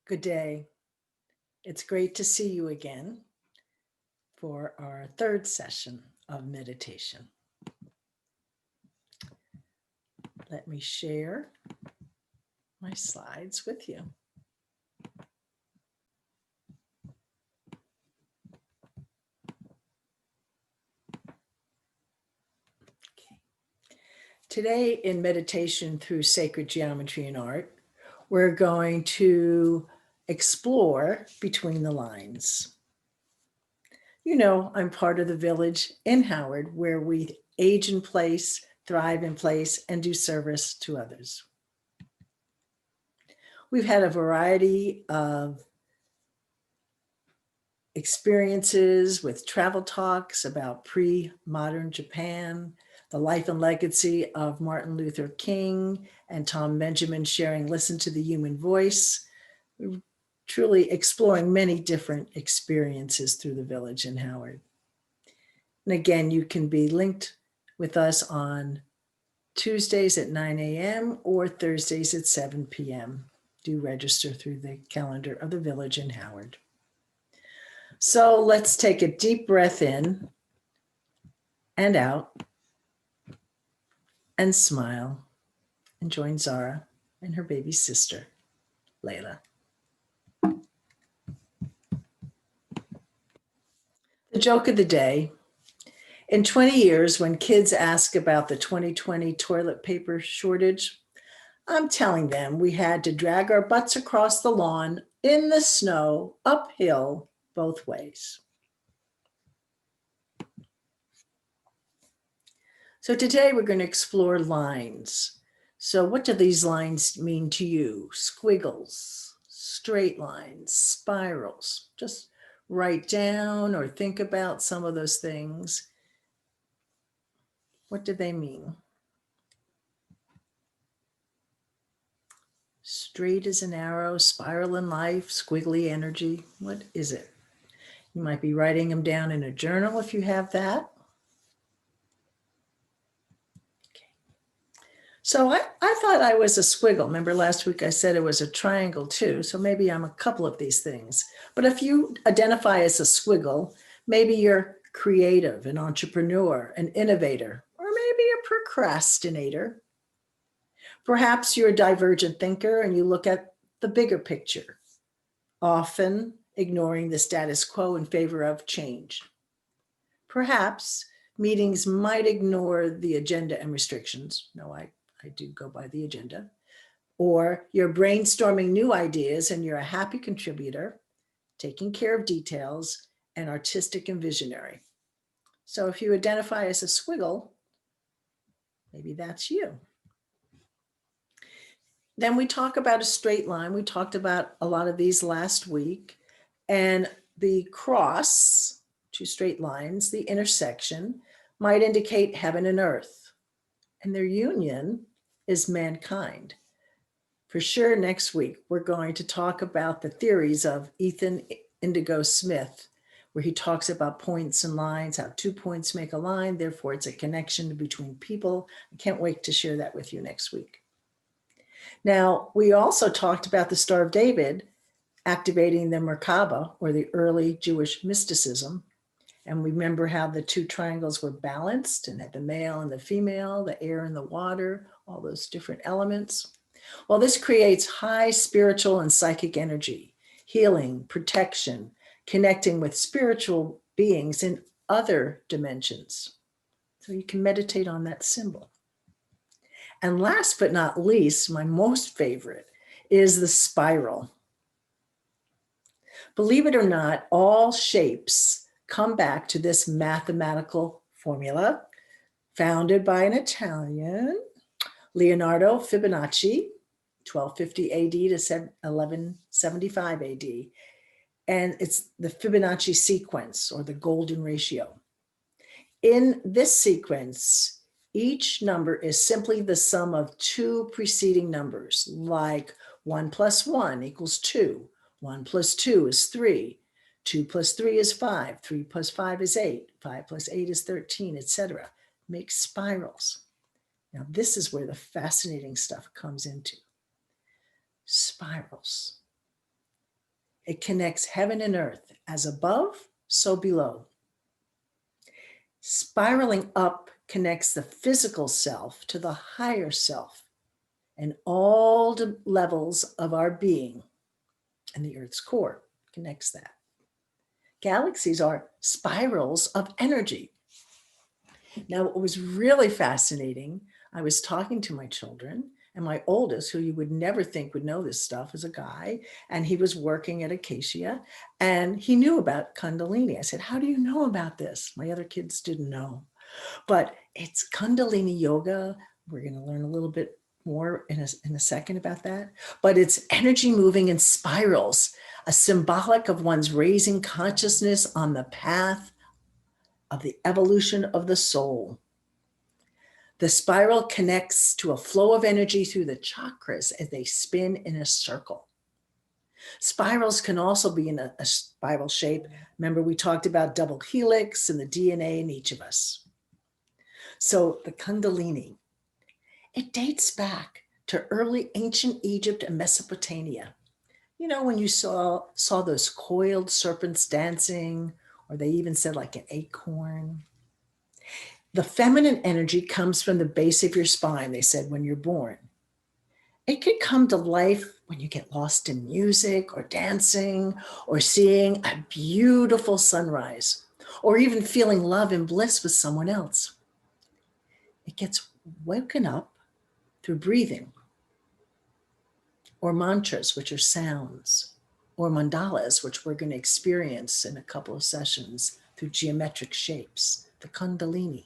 Good day. It's great to see you again for our third session of meditation. Let me share my slides with you. Okay. Today in meditation through sacred geometry and art, we're going to explore between the lines. You know, I'm part of the village in Howard where we age in place, thrive in place, and do service to others. We've had a variety of experiences with travel talks about pre-modern Japan, the life and legacy of Martin Luther King and Tom Benjamin sharing Listen to the Human Voice. We're truly exploring many different experiences through the village in Howard. And again, you can be linked with us on Tuesdays at 9 a.m. or Thursdays at 7 p.m. Do register through the calendar of the village in Howard. So let's take a deep breath in and out and smile and join Zara and her baby sister, Layla. The joke of the day. In 20 years, when kids ask about the 2020 toilet paper shortage, I'm telling them we had to drag our butts across the lawn in the snow, uphill, both ways. So today we're going to explore lines. So what do these lines mean to you? Squiggles, straight lines, spirals. Just write down or think about some of those things. What do they mean? Straight as an arrow, spiral in life, squiggly energy. What is it? You might be writing them down in a journal if you have that. Okay. So I thought I was a squiggle. Remember last week I said it was a triangle too. So maybe I'm a couple of these things. But if you identify as a squiggle, maybe you're creative, an entrepreneur, an innovator, or maybe a procrastinator. Perhaps you're a divergent thinker and you look at the bigger picture, often ignoring the status quo in favor of change. Perhaps meetings might ignore the agenda and restrictions. No, I do go by the agenda. Or you're brainstorming new ideas and you're a happy contributor, taking care of details, and artistic and visionary. So if you identify as a squiggle, maybe that's you. Then we talk about a straight line. We talked about a lot of these last week. And the cross, two straight lines, the intersection, might indicate heaven and earth. And their union is mankind. For sure, next week, we're going to talk about the theories of Ethan Indigo Smith, where he talks about points and lines, how 2 points make a line. Therefore, it's a connection between people. I can't wait to share that with you next week. Now, we also talked about the Star of David activating the Merkaba, or the early Jewish mysticism. And we remember how the two triangles were balanced and had the male and the female, the air and the water, all those different elements. Well, this creates high spiritual and psychic energy, healing, protection, connecting with spiritual beings in other dimensions. So you can meditate on that symbol. And last but not least, my most favorite is the spiral. Believe it or not, all shapes come back to this mathematical formula founded by an Italian, Leonardo Fibonacci, 1250 AD to 1175 AD. And it's the Fibonacci sequence, or the golden ratio. In this sequence, each number is simply the sum of two preceding numbers, like 1 plus 1 equals 2, 1 plus 2 is 3, 2 plus 3 is 5, 3 plus 5 is 8, 5 plus 8 is 13, etc. Make spirals. Now, this is where the fascinating stuff comes into. Spirals. It connects heaven and earth, as above, so below. Spiraling up connects the physical self to the higher self and all the levels of our being. And the earth's core connects that. Galaxies are spirals of energy. Now, what was really fascinating, I was talking to my children, and my oldest, who you would never think would know this stuff, is a guy, and he was working at Acacia, and he knew about Kundalini. I said, how do you know about this? My other kids didn't know, but it's Kundalini yoga. We're going to learn a little bit more in a second about that, but it's energy moving in spirals, a symbolic of one's raising consciousness on the path of the evolution of the soul. The spiral connects to a flow of energy through the chakras as they spin in a circle. Spirals can also be in a spiral shape. Remember, we talked about double helix and the DNA in each of us. So the Kundalini, it dates back to early ancient Egypt and Mesopotamia. You know, when you saw those coiled serpents dancing, or they even said like an acorn. The feminine energy comes from the base of your spine, they said, when you're born. It could come to life when you get lost in music or dancing or seeing a beautiful sunrise or even feeling love and bliss with someone else. It gets woken up through breathing or mantras, which are sounds, or mandalas, which we're going to experience in a couple of sessions through geometric shapes, the Kundalini.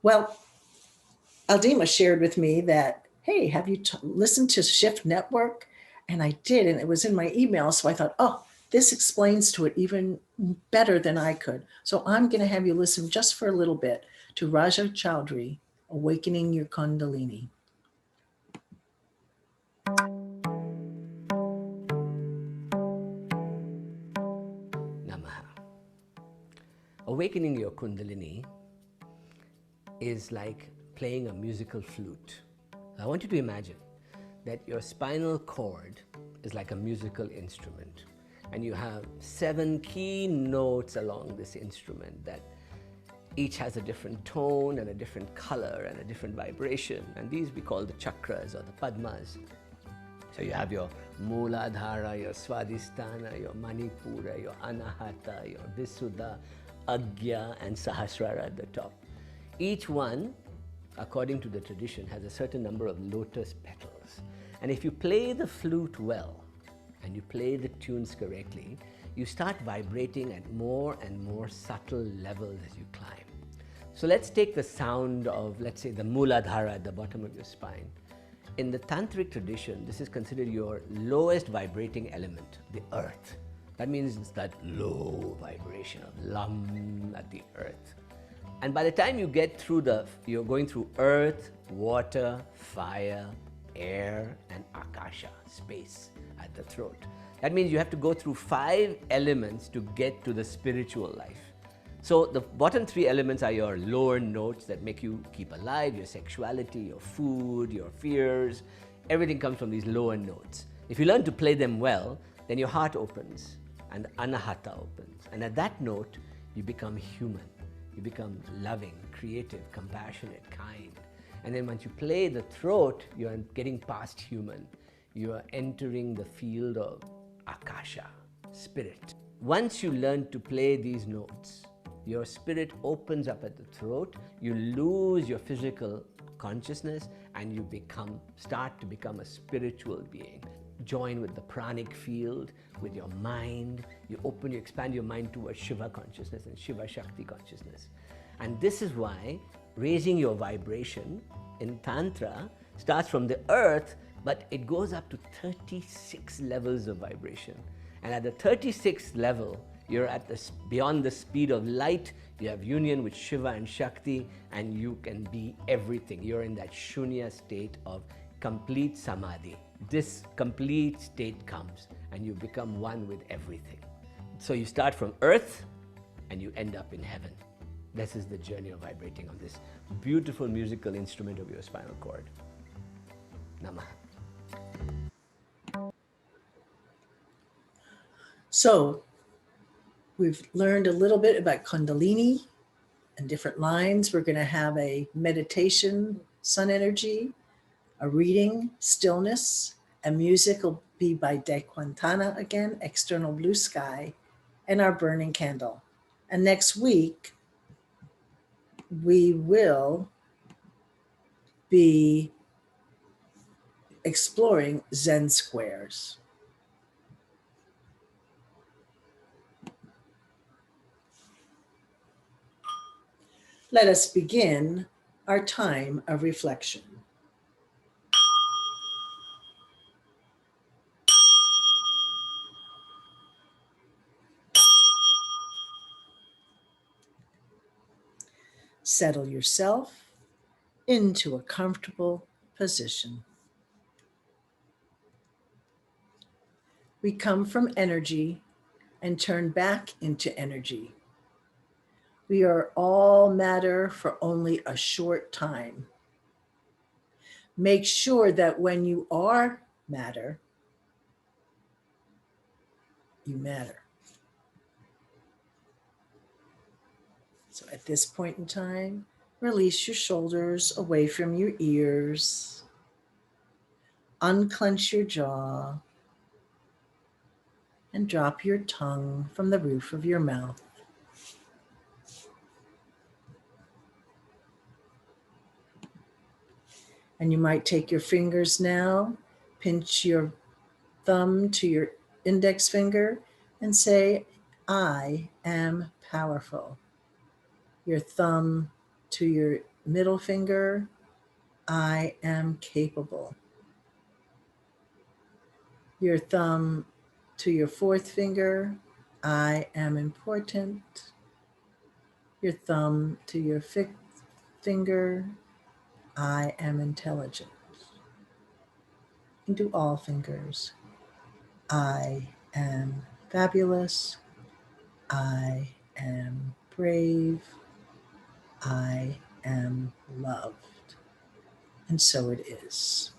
Well, Aldima shared with me that, hey, have you listened to Shift Network? And I did, and it was in my email. So I thought, oh, this explains to it even better than I could. So I'm going to have you listen just for a little bit to Raja Chowdhury, Awakening Your Kundalini. Namaha. Awakening your Kundalini is like playing a musical flute. I want you to imagine that your spinal cord is like a musical instrument, and you have 7 key notes along this instrument that each has a different tone and a different color and a different vibration, and these we call the chakras or the padmas. So you have your Mooladhara, your Swadhisthana, your Manipura, your Anahata, your Visuddha, Agya, and Sahasrara at the top. Each one, according to the tradition, has a certain number of lotus petals. And if you play the flute well and you play the tunes correctly, you start vibrating at more and more subtle levels as you climb. So let's take the sound of, let's say, the Mooladhara at the bottom of your spine. In the tantric tradition, this is considered your lowest vibrating element, the earth. That means it's that low vibration of lam at the earth. And by the time you get through you're going through earth, water, fire, air, and akasha, space at the throat. That means you have to go through 5 elements to get to the spiritual life. So the bottom 3 elements are your lower notes that make you keep alive, your sexuality, your food, your fears. Everything comes from these lower notes. If you learn to play them well, then your heart opens and anahata opens. And at that note, you become human. You become loving, creative, compassionate, kind. And then once you play the throat, you are getting past human. You are entering the field of akasha, spirit. Once you learn to play these notes, your spirit opens up at the throat, you lose your physical consciousness, and you start to become a spiritual being. Join with the pranic field, with your mind. You expand your mind towards Shiva consciousness and Shiva Shakti consciousness. And this is why raising your vibration in Tantra starts from the earth, but it goes up to 36 levels of vibration. And at the 36th level, you're at beyond the speed of light, you have union with Shiva and Shakti, and you can be everything. You're in that shunya state of complete samadhi. This complete state comes and you become one with everything. So you start from earth and you end up in heaven. This is the journey of vibrating on this beautiful musical instrument of your spinal cord. Namaha. So we've learned a little bit about Kundalini and different lines. We're going to have a meditation, sun energy, a reading, stillness, and music will be by DaiQing Tana again, external blue sky, and our burning candle. And next week, we will be exploring Zen squares. Let us begin our time of reflection. Settle yourself into a comfortable position. We come from energy and turn back into energy. We are all matter for only a short time. Make sure that when you are matter, you matter. So at this point in time, release your shoulders away from your ears. Unclench your jaw and drop your tongue from the roof of your mouth. And you might take your fingers now, pinch your thumb to your index finger and say, I am powerful. Your thumb to your middle finger, I am capable. Your thumb to your fourth finger, I am important. Your thumb to your fifth finger, I am intelligent. And do all fingers. I am fabulous. I am brave. I am loved. And so it is.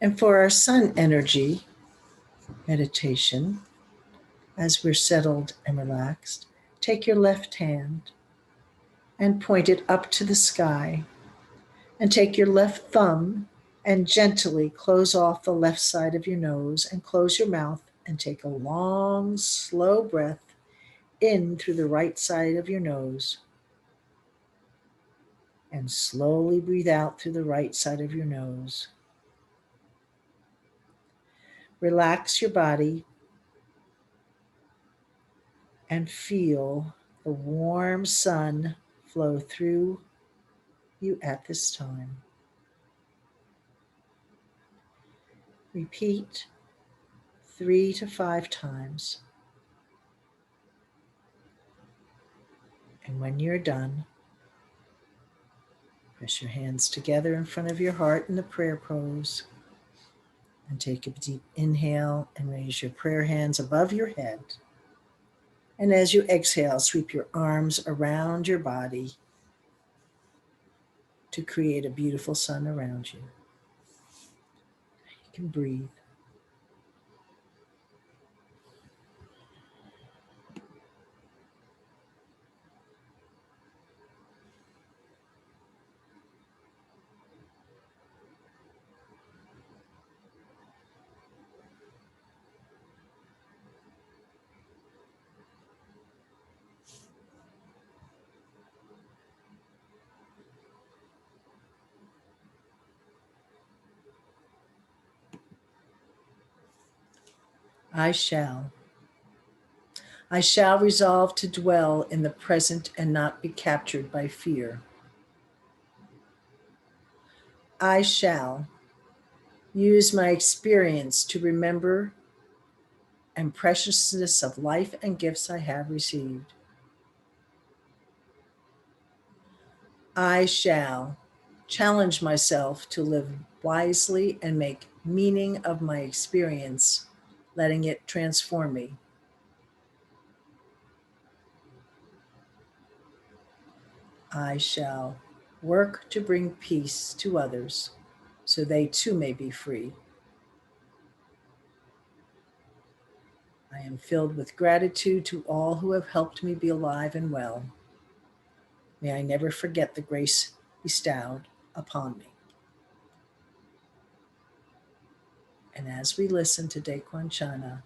And for our sun energy meditation, as we're settled and relaxed, take your left hand and point it up to the sky, and take your left thumb and gently close off the left side of your nose and close your mouth and take a long, slow breath in through the right side of your nose and slowly breathe out through the right side of your nose. Relax your body and feel the warm sun flow through you at this time. Repeat 3 to 5 times. And when you're done, press your hands together in front of your heart in the prayer pose and take a deep inhale and raise your prayer hands above your head. And as you exhale, sweep your arms around your body to create a beautiful sun around you. You can breathe. I shall. I shall resolve to dwell in the present and not be captured by fear. I shall use my experience to remember and preciousness of life and gifts I have received. I shall challenge myself to live wisely and make meaning of my experience, letting it transform me. I shall Work to bring peace to others so they too may be free. I am filled with gratitude to all who have helped me be alive and well. May I never forget the grace bestowed upon me. And as we listen to DaiQing Tana,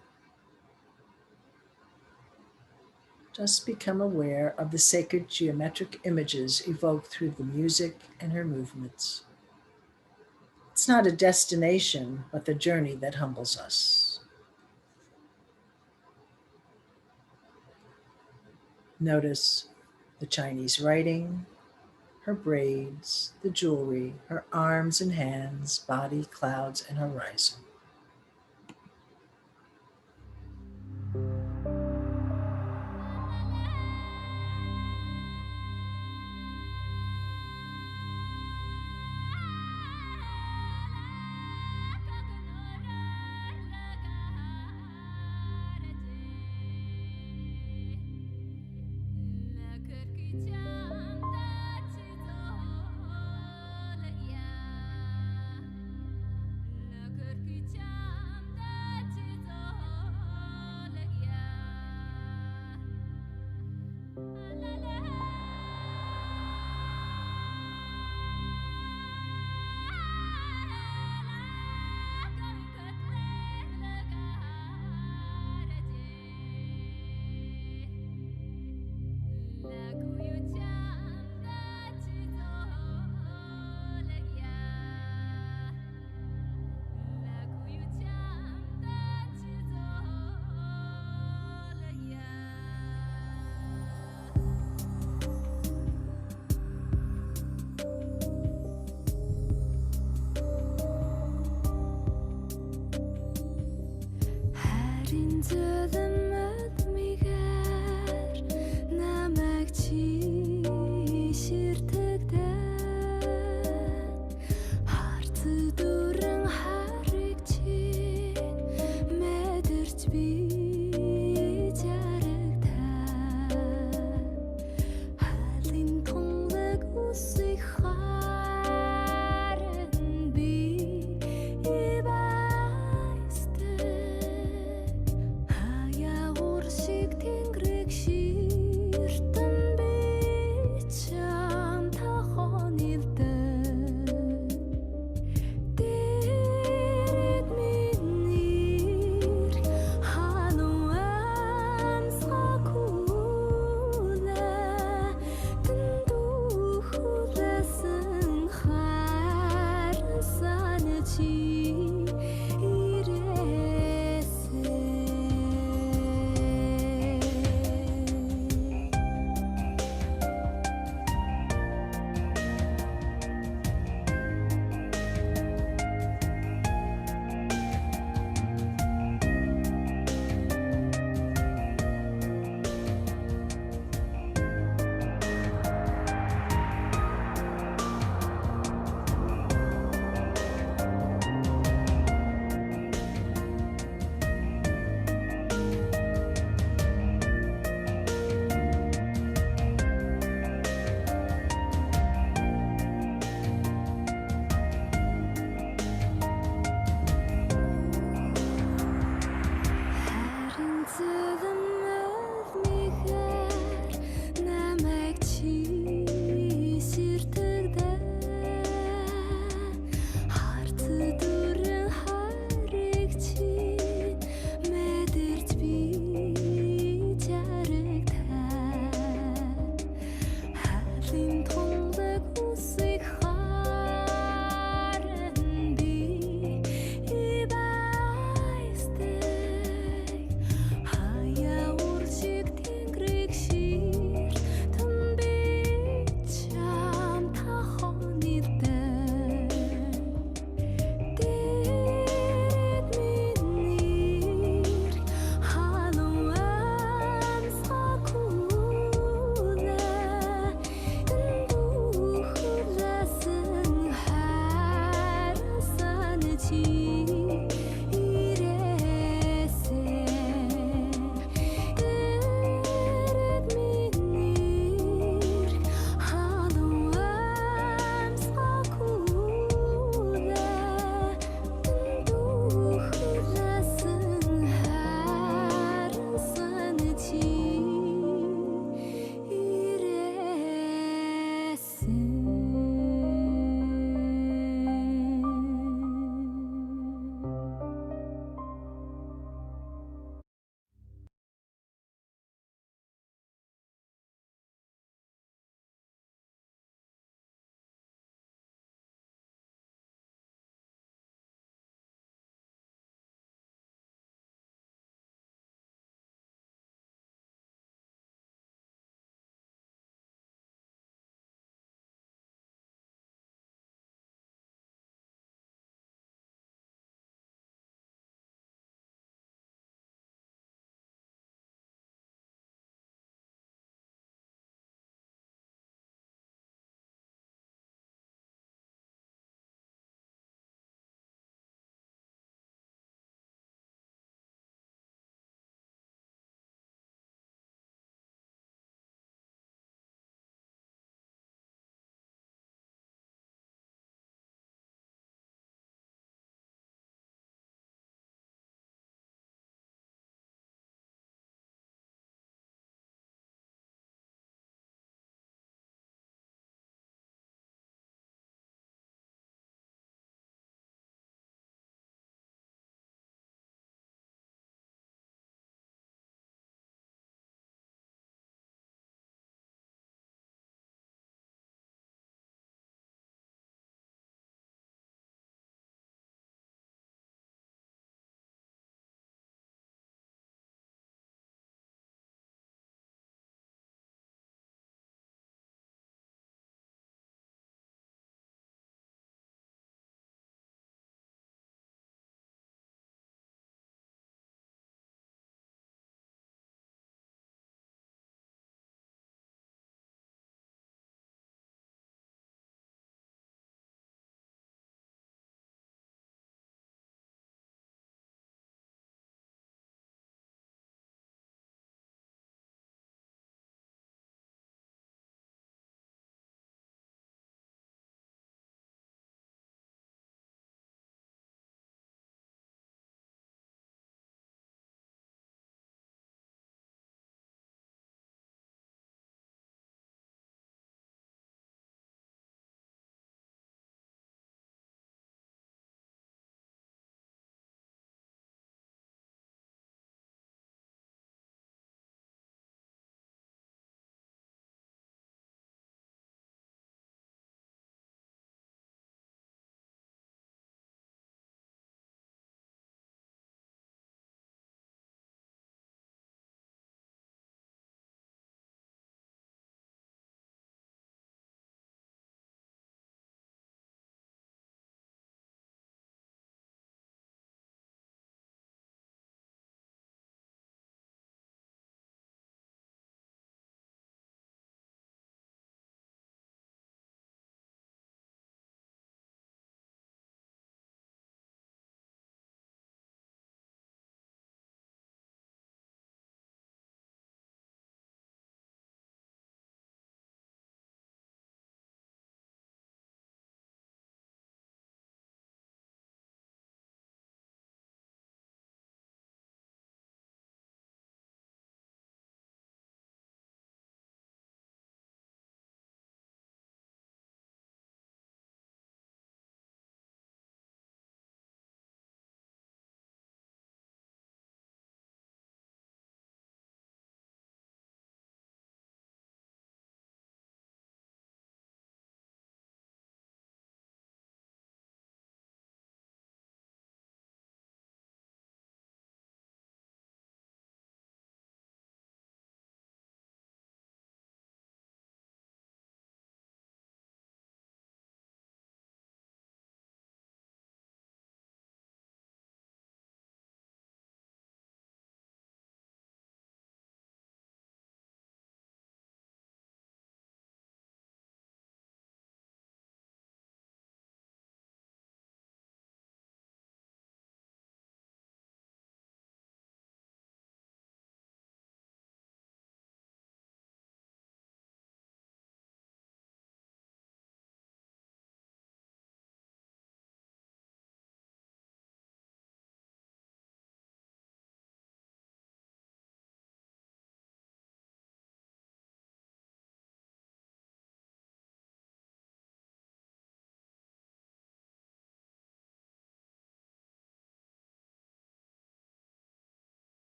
just become aware of the sacred geometric images evoked through the music and her movements. It's not a destination, but the journey that humbles us. Notice the Chinese writing, her braids, the jewelry, her arms and hands, body, clouds, and horizon.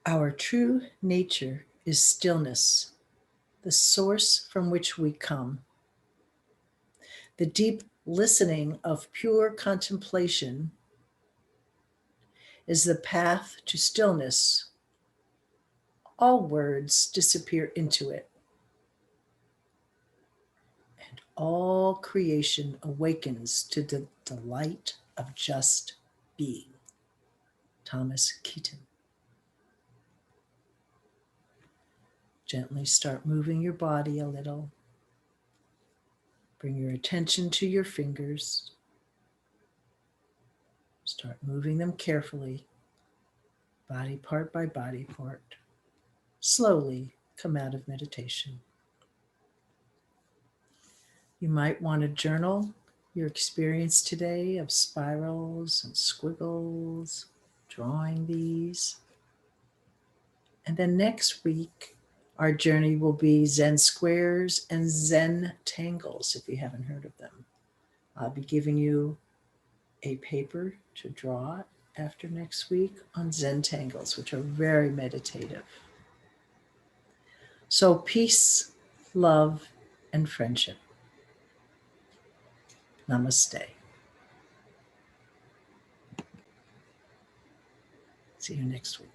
Our true nature is stillness, the source from which we come. The deep listening of pure contemplation is the path to stillness. All words disappear into it, and all creation awakens to the delight of just being. Thomas Keaton. Gently start moving your body a little. Bring your attention to your fingers. Start moving them carefully, body part by body part. Slowly come out of meditation. You might want to journal your experience today of spirals and squiggles, drawing these. And then next week, our journey will be Zen squares and Zen tangles, if you haven't heard of them. I'll be giving you a paper to draw after next week on Zen tangles, which are very meditative. So peace, love, and friendship. Namaste. See you next week.